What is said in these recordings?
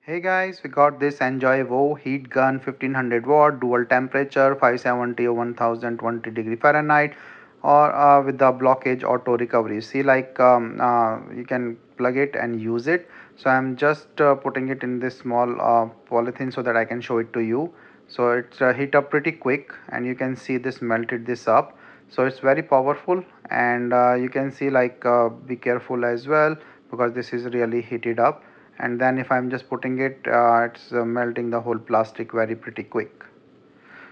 Hey guys, we got this ENJOYVO heat gun 1500 watt dual temperature 570 or 1020 degree Fahrenheit or with the blockage auto recovery. See, like you can plug it and use it. So I'm just putting it in this small polythene so that I can show it to you. So it's heat up pretty quick and you can see this melted this up. So it's very powerful and you can see like be careful as well because this is really heated up, and then if I'm just putting it, it's melting the whole plastic very pretty quick.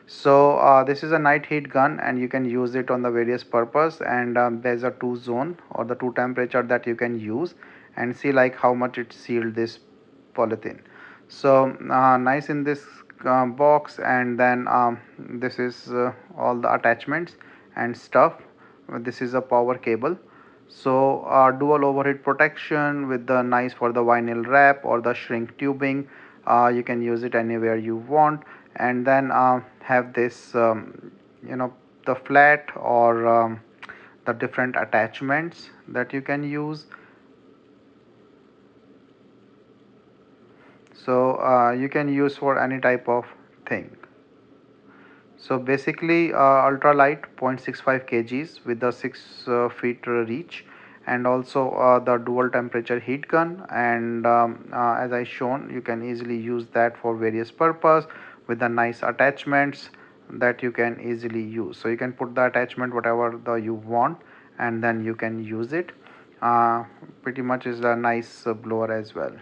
So this is a night heat gun and you can use it on the various purpose, and there's a two zone or the two temperature that you can use, and see like how much it sealed this polythene. So nice in this box, and then this is all the attachments and stuff. This is a power cable. So dual overheat protection with the nice for the vinyl wrap or the shrink tubing. You can use it anywhere you want, and then have this the flat or the different attachments that you can use. So you can use for any type of thing. So basically ultralight 0.65 kgs with the 6 feet reach, and also the dual temperature heat gun, and as I shown, you can easily use that for various purpose with the nice attachments that you can easily use. So you can put the attachment whatever the you want, and then you can use it. Pretty much is a nice blower as well.